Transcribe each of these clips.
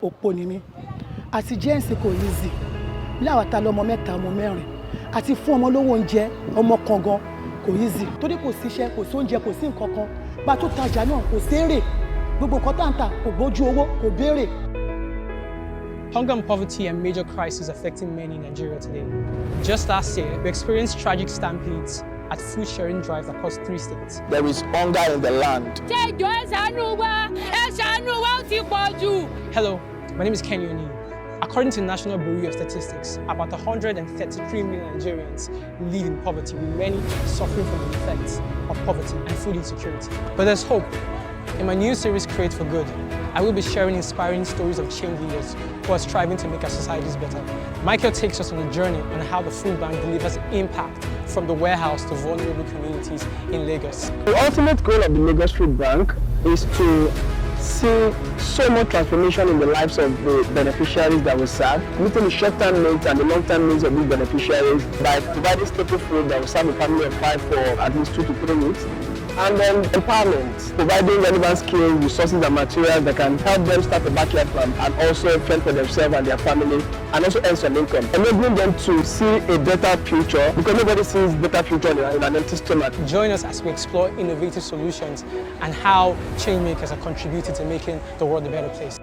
Òpó ni mí. Àti jẹ́ ẹ̀sìn kò easy. Láwa ta lọ́mọ mẹ́ta ọmọ mẹ́rin. Àti fún ọmọ lówó oúnjẹ ọmọ kan gan kò easy. Torí kò sí iṣẹ́, kò sí oúnjẹ, kò sí nǹkan kan. Bá tó tajà náà kò sérè. Gbogbo nǹkan tá ń tà kò gbójú owó, kò béèrè. Hunger and poverty are major crises affecting many in Nigeria today. Just last year, we experienced tragic stampedes at food sharing drives across 3 states. There is hunger in the land. Hello, my name is Kenny O'Neill. According to the National Bureau of Statistics, about 133 million Nigerians live in poverty, with many suffering from the effects of poverty and food insecurity. But there's hope. In my new series, Create for Good, I will be sharing inspiring stories of change leaders who are striving to make our societies better. Michael takes us on a journey on how the food bank delivers impact from the warehouse to vulnerable communities in Lagos. The ultimate goal of the Lagos Food Bank is to see so much transformation in the lives of the beneficiaries that we serve, meeting the short-term needs and the long-term needs of these beneficiaries by providing staple food that will serve a family of 5 for at least 2 to 3 weeks. And then empowerment, providing relevant skills, resources and materials that can help them start a backyard farm and also fend for themselves and their family and also earn some income. Enabling them to see a better future, because nobody sees better future in an empty stomach. Join us as we explore innovative solutions and how change makers are contributing to making the world a better place.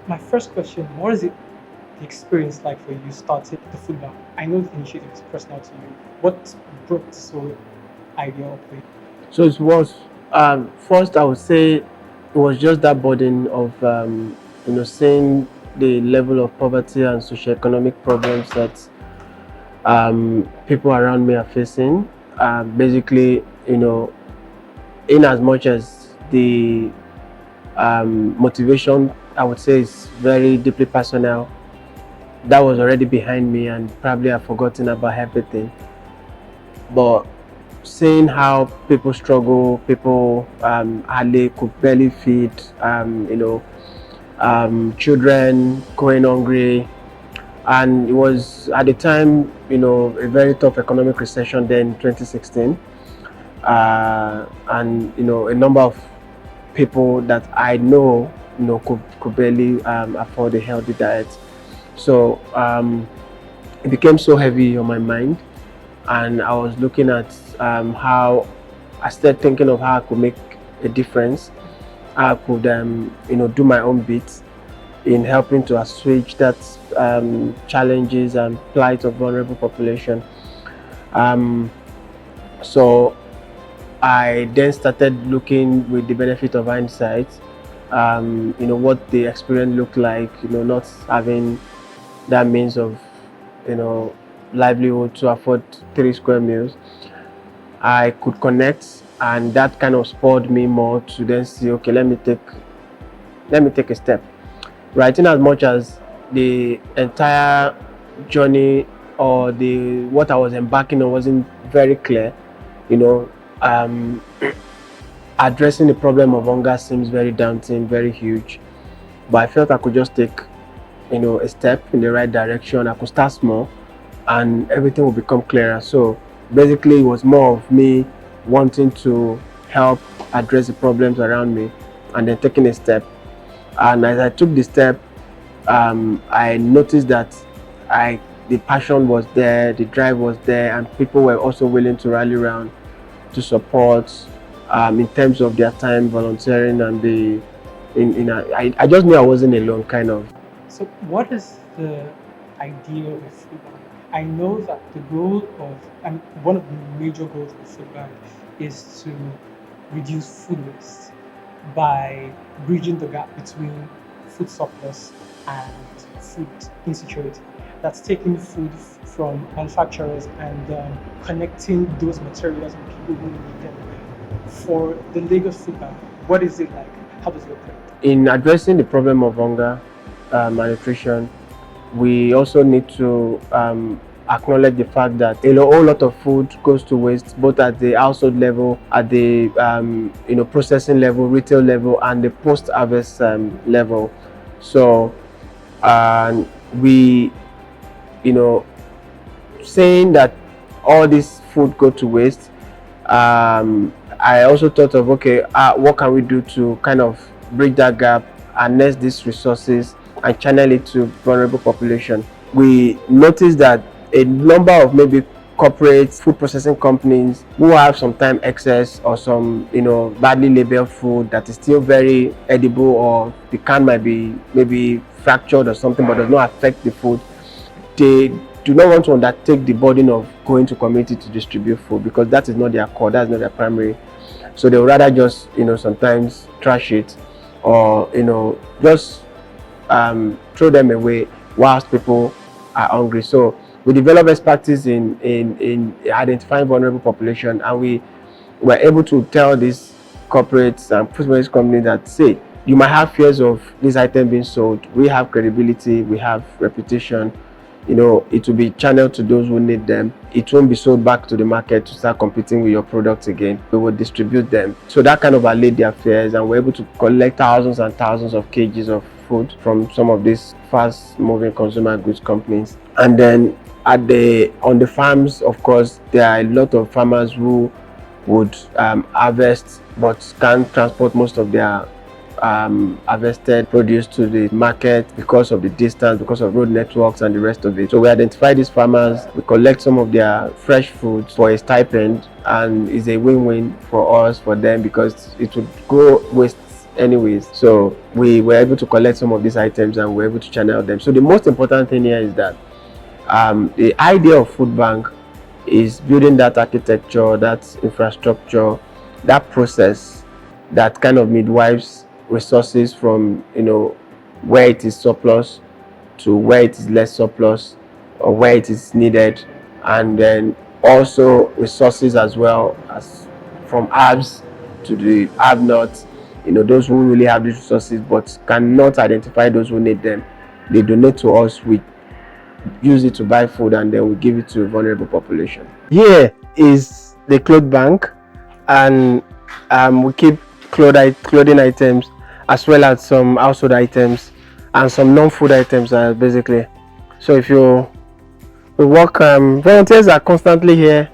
My first question, what is the experience like for you starting the food bank? I know the initiative is personal to you. What brought this whole idea up with? So it was, first I would say it was just that burden of, seeing the level of poverty and socioeconomic problems that people around me are facing. Basically, in as much as the motivation, I would say, is very deeply personal, that was already behind me and probably I've forgotten about everything. But seeing how people struggle, people hardly could barely feed, children going hungry, and it was at the time, a very tough economic recession then, 2016, and a number of people that I know, could barely afford a healthy diet. So it became so heavy on my mind, and I was looking at how I started thinking of how I could make a difference. How I could, do my own bit in helping to assuage that challenges and plight of vulnerable population. So I then started looking with the benefit of hindsight, what the experience looked like, not having that means of, livelihood to afford 3 square meals. I could connect, and that kind of spurred me more to then see, okay, let me take a step. Right, in as much as the entire journey or what I was embarking on wasn't very clear, addressing the problem of hunger seems very daunting, very huge. But I felt I could just take, a step in the right direction. I could start small and everything will become clearer. So basically it was more of me wanting to help address the problems around me and then taking a step. And as I took the step, I noticed that the passion was there, the drive was there, and people were also willing to rally around to support in terms of their time, volunteering, and I just knew I wasn't alone, kind of. So what is the idea of the food bank? I know that the goal and one of the major goals of the food bank is to reduce food waste by bridging the gap between food surplus and food insecurity. That's taking food from manufacturers and connecting those materials and people who need them. For the Lagos Food Bank, what is it like? How does it operate? In addressing the problem of hunger, malnutrition, we also need to acknowledge the fact that a whole lot of food goes to waste, both at the household level, at the processing level, retail level, and the post-harvest level. So we, saying that all this food go to waste, I also thought of, okay, what can we do to kind of bridge that gap, harness these resources and channel it to vulnerable population. We noticed that a number of maybe corporate food processing companies who have sometimes excess or some badly labeled food that is still very edible, or the can might be maybe fractured or something but does not affect the food, they do not want to undertake the burden of going to community to distribute food, because that is not their core, that's not their primary. So they would rather just sometimes trash it, or just throw them away whilst people are hungry. So we develop expertise in identifying vulnerable population, and we were able to tell these corporates and food service companies that, say, you might have fears of this item being sold. We have credibility, we have reputation. It will be channeled to those who need them. It won't be sold back to the market to start competing with your products again. We will distribute them. So that kind of allayed their fears, and we're able to collect thousands and thousands of kgs of food from some of these fast-moving consumer goods companies. And then on the farms, of course, there are a lot of farmers who would harvest but can't transport most of their harvested produce to the market because of the distance, because of road networks and the rest of it. So we identify these farmers, we collect some of their fresh foods for a stipend, and it's a win-win for us, for them, because it would go waste anyways. So we were able to collect some of these items and we're able to channel them. So the most important thing here is that the idea of food bank is building that architecture, that infrastructure, that process that kind of midwives resources from where it is surplus to where it is less surplus, or where it is needed, and then also resources as well, as from herbs to the herb nuts. Those who really have these resources but cannot identify those who need them, they donate to us. We use it to buy food, and then we give it to a vulnerable population. Here is the clothe bank, and we keep clothing items as well as some household items and some non-food items, basically. So if we work, volunteers are constantly here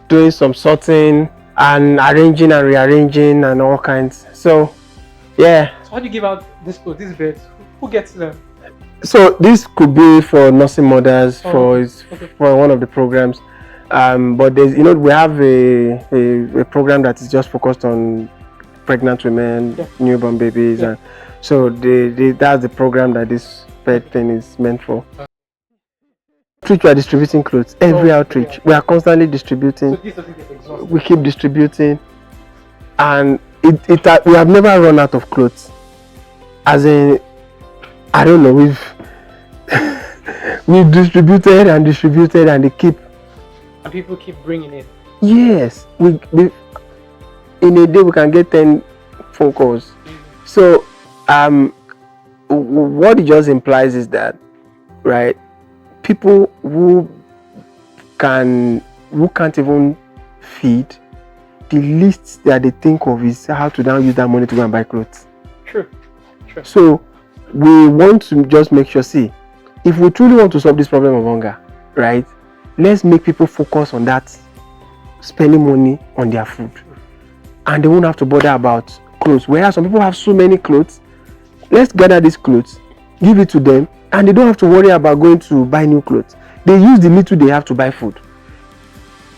doing some sorting and arranging and rearranging and all kinds. So yeah. So how do you give out this clothes, these beds? Who gets them? So this could be for nursing mothers, for one of the programs, but there's we have a program that is just focused on pregnant women, newborn babies, and so that's the program that this bed thing is meant for. We are distributing clothes every outreach. We are constantly distributing. So this doesn't get exhausted. We keep distributing, and we have never run out of clothes. As in, I don't know, we've distributed and distributed, and they keep. And people keep bringing it. Yes, we in a day we can get 10 phone calls. So what it just implies is that, right, people who can't even feed, the least that they think of is how to now use that money to go and buy clothes. True. So we want to just make sure, see, if we truly want to solve this problem of hunger, right, let's make people focus on that, spending money on their food, and they won't have to bother about clothes. Whereas some people have so many clothes, let's gather these clothes, give it to them, and they don't have to worry about going to buy new clothes. They use the little they have to buy food.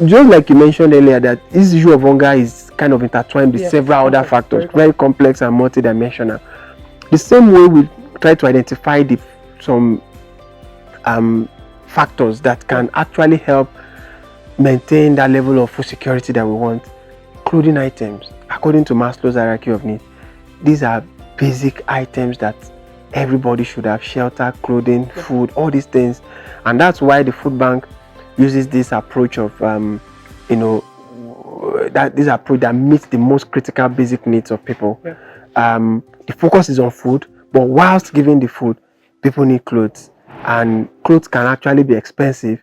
Just like you mentioned earlier, that this issue of hunger is kind of intertwined with several other factors, very complex and multidimensional. The same way we try to identify some factors that can actually help maintain that level of food security that we want. Clothing items, according to Maslow's hierarchy of needs, these are basic items that everybody should have: shelter, clothing, food, all these things. And that's why the food bank uses this approach of this approach that meets the most critical basic needs of people. The focus is on food, but whilst giving the food, people need clothes, and clothes can actually be expensive.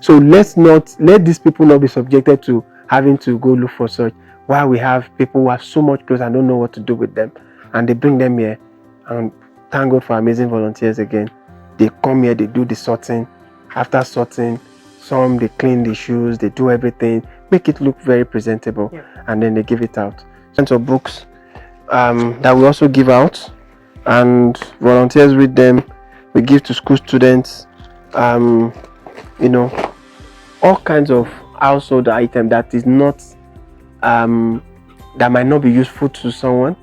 So let's not let these people not be subjected to having to go look for such, while we have people who have so much clothes and don't know what to do with them, and they bring them here. And thank God for amazing volunteers again. They come here, they do the sorting. After sorting, some they clean the shoes, they do everything, make it look very presentable, Yeah. and then they give it out. Kinds of books that we also give out, and volunteers read them. We give to school students, you know, all kinds of household item that is not that might not be useful to someone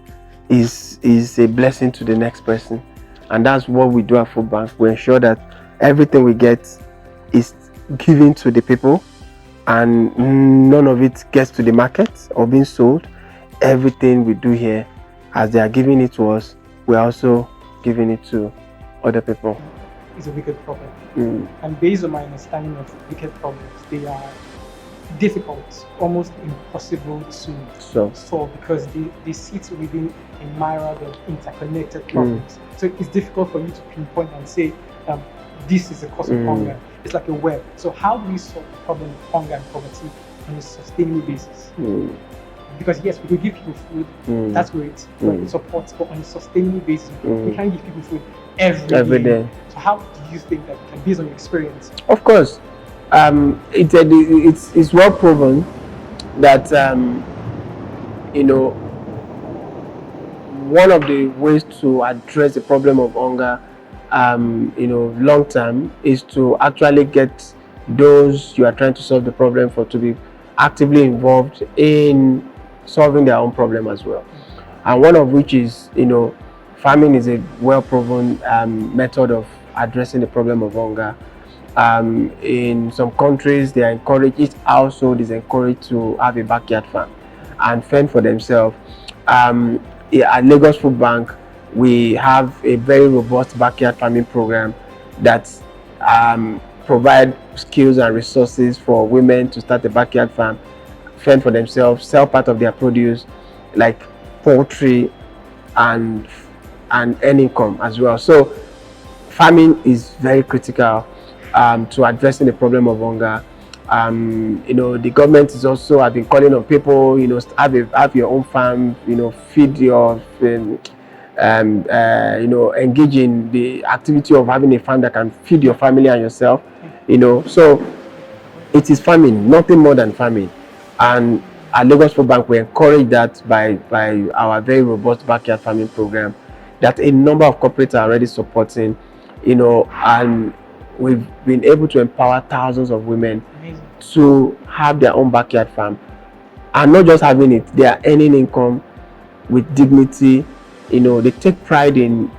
is a blessing to the next person. And that's what we do at Food Bank. We ensure that everything we get is given to the people, and none of it gets to the market or being sold. Everything we do here, as they are giving it to us, we're also giving it to other people. It's a wicked problem. Mm. And based on my understanding of wicked problems, they are difficult, almost impossible to solve, because they sit within a myriad of interconnected problems. So it's difficult for you to pinpoint and say, this is the cause of hunger. It's like a web. So how do we solve the problem of hunger and poverty on a sustainable basis? Because yes, we could give people food, that's great, it supports, but on a sustainable basis, we can't give people food every day. So how do you think that we can, based on your experience? Of course, it's well proven that you know, one of the ways to address the problem of hunger, you know, long term, is to actually get those you are trying to solve the problem for to be actively involved in solving their own problem as well. And one of which is, you know, farming is a well proven method of addressing the problem of hunger. In some countries, they are encouraged, each household is encouraged to have a backyard farm and fend for themselves. At Lagos Food Bank, we have a very robust backyard farming program that provide skills and resources for women to start a backyard farm, fend for themselves, sell part of their produce, like poultry, and earn income as well. So farming is very critical to addressing the problem of hunger. You know, the government is also have been calling on people, you know, have your own farm, you know, feed your you know, engage in the activity of having a farm that can feed your family and yourself, you know. So it is farming, nothing more than farming. And at Lagos Food Bank, we encourage that by our very robust backyard farming program that a number of corporates are already supporting, you know, and we've been able to empower thousands of women to have their own backyard farm. And not just having it, they are earning income with dignity. You know, they take pride in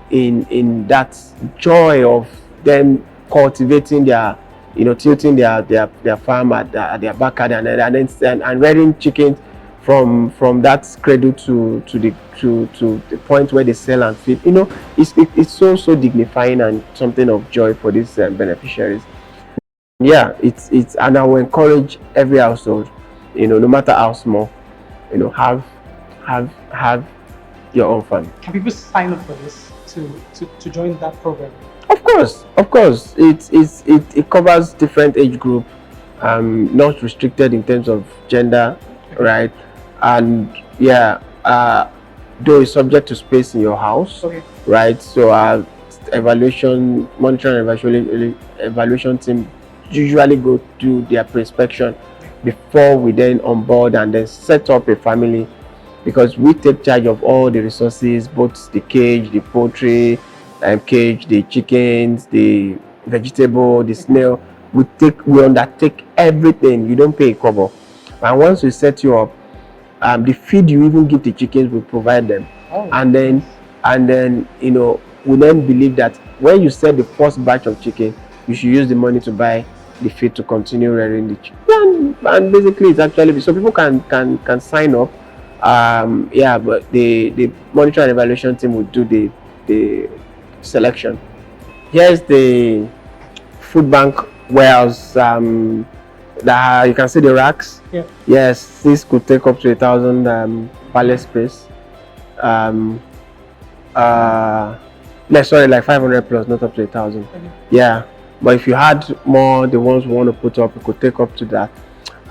that joy of them cultivating their, you know, tilting their farm at their backyard and rearing chickens from that cradle to the point where they sell and feed. You know, it's so dignifying and something of joy for these beneficiaries. Yeah, it's and I will encourage every household, you know, no matter how small, you know, have your own farm. Can people sign up for this to join that program? Of course, it covers different age group, not restricted in terms of gender, right? And yeah, though it's subject to space in your house, right? So our monitoring and evaluation team usually go through their pre-inspection before we then onboard and then set up a family, because we take charge of all the resources, both the cage, the poultry cage, the chickens, the vegetable, the snail. We undertake everything. You don't pay a kobo. And once we set you up, the feed you even give the chickens, we provide them. And then you know, we then believe that when you sell the first batch of chicken, you should use the money to buy the feed to continue rearing the chicken. And basically, it's actually so people can sign up. Yeah, but the monitor and evaluation team will do the selection. Here's the food bank warehouse. That you can see the racks. Yeah. Yes, this could take up to 1,000 pallet space. Sorry, like 500 plus, not up to 1,000. Yeah, but if you had more, the ones we want to put up, it could take up to that.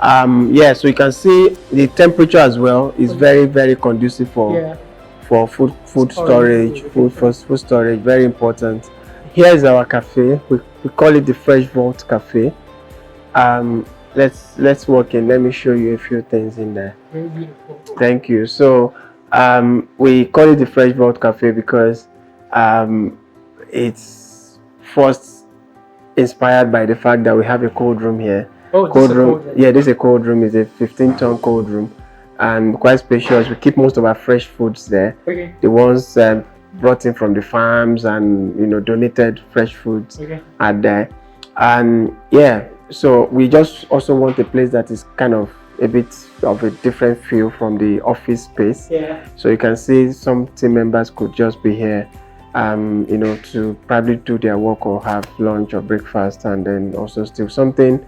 Yeah, so you can see the temperature as well is very conducive for food storage, food storage, very important. Here is our cafe. We call it the Fresh Vault Cafe. let's walk in. Let me show you a few things in there. Very beautiful. Thank you. So we call it the Fresh Vault Cafe because it's first inspired by the fact that we have a cold room here. Oh, Cold room. Yeah, this is a cold room. It's a 15-ton cold room, and quite spacious. We keep most of our fresh foods there. Okay. The ones brought in from the farms and donated fresh foods are there. And yeah, so we just also want a place that is kind of a bit of a different feel from the office space. Yeah. So you can see some team members could just be here to probably do their work or have lunch or breakfast, and then also still something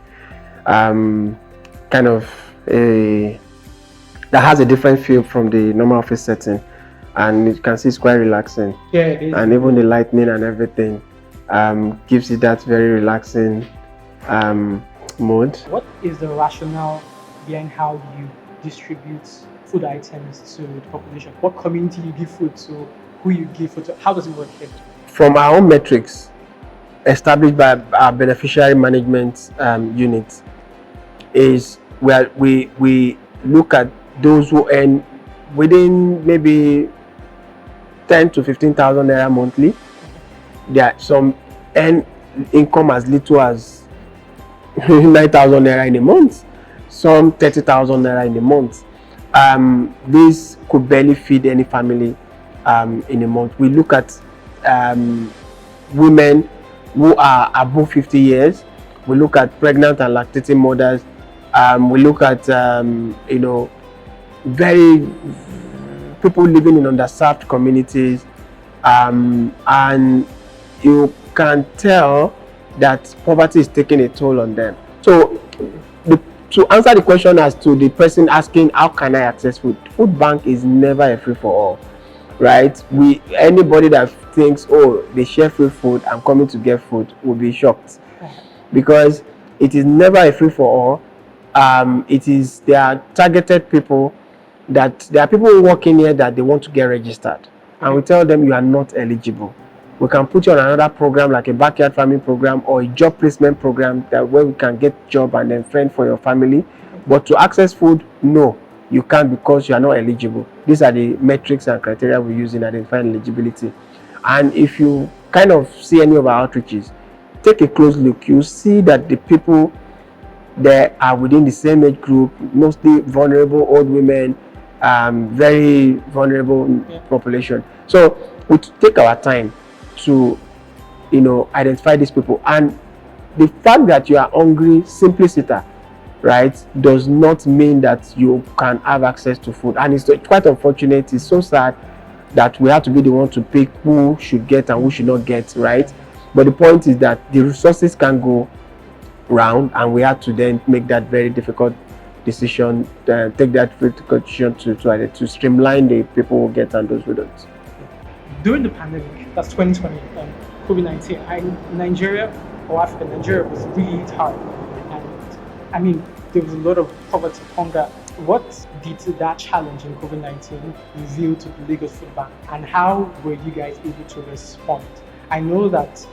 kind of that has a different feel from the normal office setting, and you can see it's quite relaxing. Yeah, it is. And even the lighting and everything gives you that very relaxing mode. What is the rationale behind how you distribute food items to the population? What community you give food to, who you give food to? How does it work here? From our own metrics established by our beneficiary management unit, is where we look at those who earn within maybe 10 to 15,000 naira monthly. There are some earn income as little as 9,000 naira in a month, some 30,000 naira in a month. This could barely feed any family in a month. We look at women who are above 50 years. We look at pregnant and lactating mothers. We look at very people living in underserved communities, and you can tell that poverty is taking a toll on them. So to answer the question as to the person asking how can I access food, food bank is never a free for all, right? Anybody that thinks, oh, they share free food, I'm coming to get food, will be shocked, because it is never a free for all. There are targeted people, that there are people who work in here that they want to get registered, and we tell them you are not eligible. We can put you on another program like a backyard farming program or a job placement program where we can get job and then fend for your family. But to access food, no, you can't, because you are not eligible. These are the metrics and criteria we use in identifying eligibility. And if you kind of see any of our outreaches, take a close look. You see that the people there are within the same age group, mostly vulnerable old women, very vulnerable population. So we take our time to identify these people, and the fact that you are hungry simpliciter, right, does not mean that you can have access to food. And it's quite unfortunate, it's so sad that we have to be the one to pick who should get and who should not get, right? But the point is that the resources can go round, and we have to then make that very difficult decision, take that difficult decision to streamline the people who get and those who don't. During the pandemic, that's 2020, COVID-19, Nigeria was really hard. And I mean, there was a lot of poverty, hunger. What did that challenge in COVID-19 reveal to the Lagos Food Bank, and how were you guys able to respond? I know that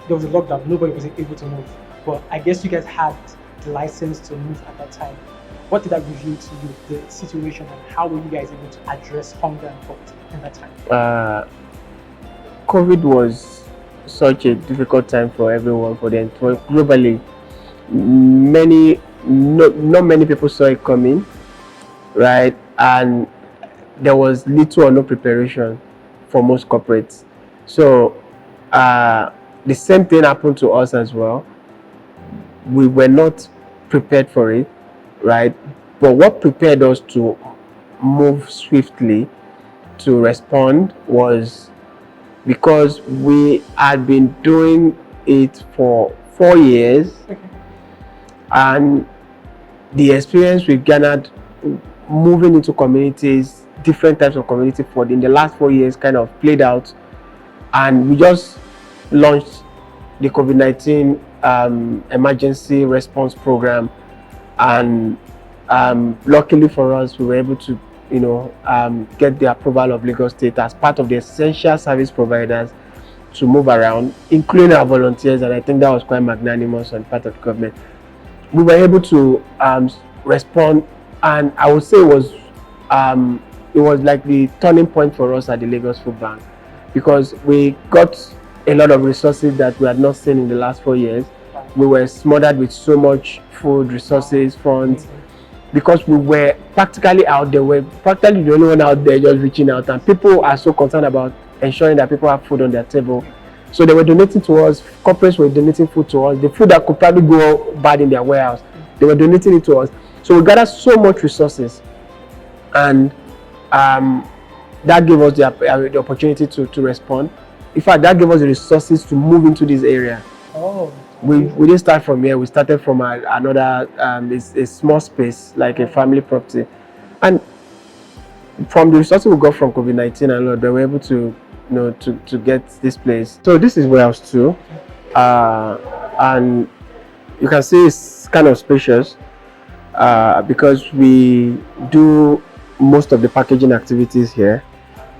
there was a lockdown, nobody was able to move, but I guess you guys had the license to move at that time. What did that reveal to you, the situation, and how were you guys able to address hunger and poverty in that time? COVID was such a difficult time for everyone, globally. Not many people saw it coming, right? And there was little or no preparation for most corporates. So the same thing happened to us as well. We were not prepared for it, right? But what prepared us to move swiftly to respond was because we had been doing it for 4 years, and the experience we garnered moving into communities, different types of community in the last 4 years kind of played out, and we just launched the COVID-19 emergency response program, and luckily for us, we were able to get the approval of Lagos State as part of the essential service providers to move around, including our volunteers, and I think that was quite magnanimous on part of the government. we were able to respond, and I would say it was like the turning point for us at the Lagos Food Bank, because we got a lot of resources that we had not seen in the last 4 years. We were smothered with so much food, resources, funds, because we were practically out there. We're practically the only one out there just reaching out, and people are so concerned about ensuring that people have food on their table. So they were donating to us, corporates were donating food to us, the food that could probably go bad in their warehouse, they were donating it to us. So we gathered so much resources, and that gave us the opportunity to respond. In fact, that gave us the resources to move into this area. Oh. We didn't start from here. We started from another a small space, like a family property, and from the resources we got from COVID-19 and all, they were able to to get this place. So this is warehouse 2, and you can see it's kind of spacious because we do most of the packaging activities here.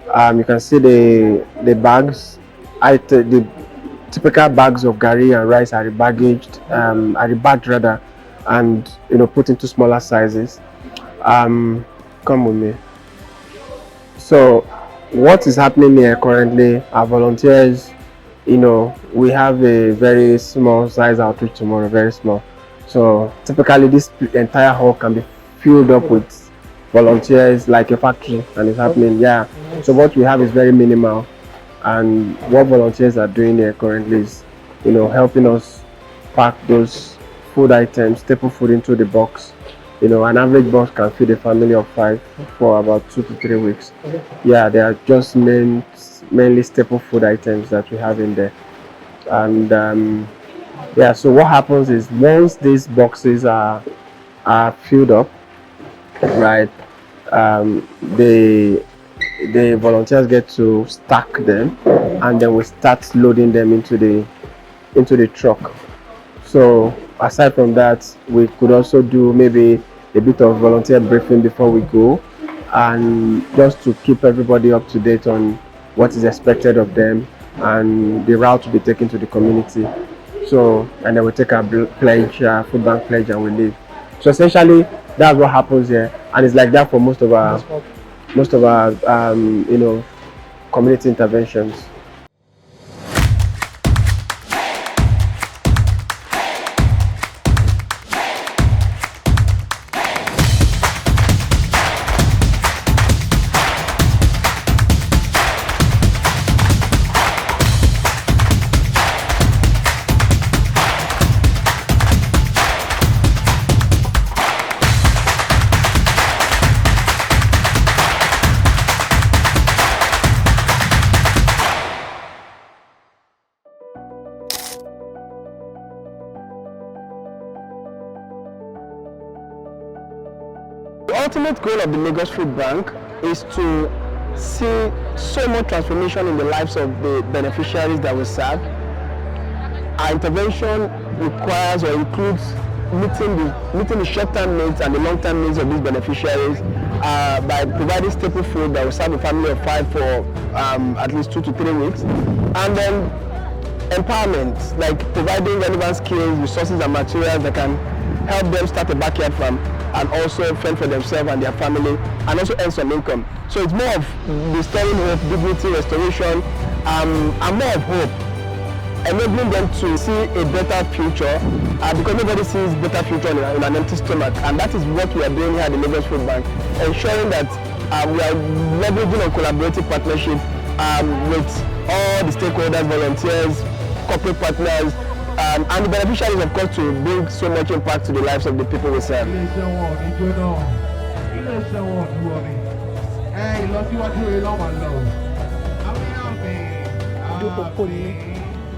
You can see the bags, the typical bags of gari and rice are rebagged rather, and put into smaller sizes. Come with me. So what is happening here currently, our volunteers, we have a very small size outreach tomorrow, very small. So typically this entire hall can be filled up with volunteers like a factory, and it's happening. Yeah. So what we have is very minimal, and what volunteers are doing here currently is helping us pack those food items, staple food, into the box. An average box can feed a family of 5 for about 2 to 3 weeks. Yeah, they are just mainly staple food items that we have in there. And yeah, so what happens is once these boxes are filled up, right, the volunteers get to stack them, and then we start loading them into the truck. So aside from that, we could also do maybe a bit of volunteer briefing before we go, and just to keep everybody up to date on what is expected of them and the route to be taken to the community. So, and then we take our pledge, food bank pledge, and we leave. So essentially, that's what happens here, and it's like that for most of our community interventions. The ultimate goal of the Lagos Food Bank is to see so much transformation in the lives of the beneficiaries that we serve. Our intervention requires or includes meeting the short-term needs and the long-term needs of these beneficiaries by providing staple food that will serve a family of 5 for at least 2 to 3 weeks, and then empowerment, like providing relevant skills, resources and materials that can help them start a backyard farm and also fend for themselves and their family, and also earn some income. So it's more of restoring hope, dignity, restoration, and more of hope, enabling them to see a better future, because nobody sees better future in an empty stomach, and that is what we are doing here at the Lagos Food Bank, ensuring that we are leveraging on collaborative partnership with all the stakeholders, volunteers, corporate partners, and the beneficiaries, of course, to bring so much impact to the lives of the people we serve.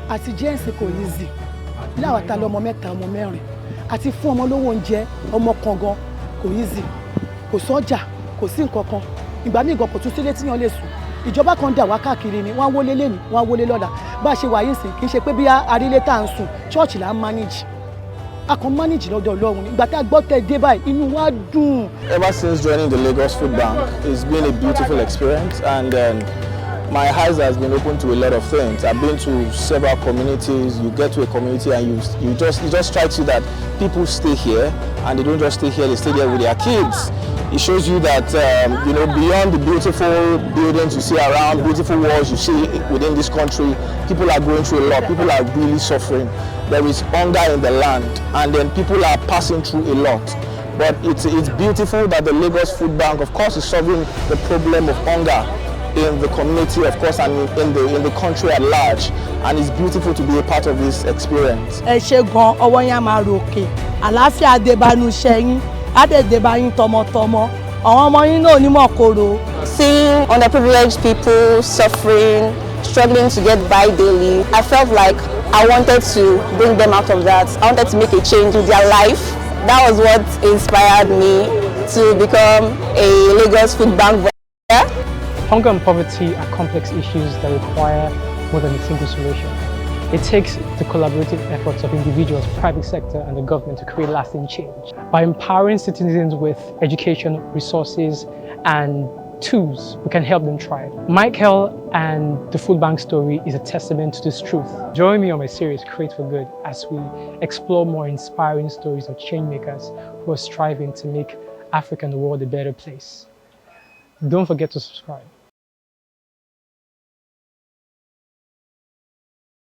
Àti jẹ́ ẹ̀sìn kò easy láwa ta lọ́mọ mẹ́ta ọmọ mẹ́rin àti fún ọmọ lówó oúnjẹ ọmọ kan gan kò easy, kò sọ́jà, kò sí nǹkan kan, ìgbà míì gan kò tún sílé tíyan lè sùn. Ìjọba kan dà wá káàkiri ni, wọ́n wọlé lẹ́ni, wọ́n wọlé lọ́la. Bá a ṣe wà yín sìn kì í ṣe pé bí arílé tá à ń sùn church là ń manage. A kàn manage lọ́dọ̀ Ọlọ́run. Ìgbà tá a gbọ́ tẹ́ dé báyìí inú wa dùn. Ever since joining the Lagos Food Bank, it's been a beautiful experience, and my eyes has been open to a lot of things. I've been to several communities. You get to a community and it just strikes you that people stay here, and they don't just stay here, they stay there with their kids. It shows you that beyond the beautiful buildings you see around, beautiful walls you see within this country, people are going through a lot. People are really suffering. There is hunger in the land, and then people are passing through a lot. But it's beautiful that the Lagos Food Bank, of course, is solving the problem of hunger in the community, of course, and in the country at large. And it's beautiful to be a part of this experience. Ẹ ṣé gan, ọwọ́ yín á máa ròkè, àlàáfíà dé bá inú iṣẹ́ yín, á dẹ̀ dé bá yín tọmọtọmọ, àwọn ọmọ yín náà ò ní mọ̀ korò. Seeing underprivileged people suffering, struggling to get by daily, I felt like I wanted to bring them out of that. I wanted to make a change in their life. That was what inspired me to become a Lagos Food Bank volunteer. Hunger and poverty are complex issues that require more than a single solution. It takes the collaborative efforts of individuals, private sector, and the government to create lasting change. By empowering citizens with education, resources, and tools, we can help them thrive. Michael and the Food Bank story is a testament to this truth. Join me on my series, Create for Good, as we explore more inspiring stories of changemakers who are striving to make Africa and the world a better place. Don't forget to subscribe.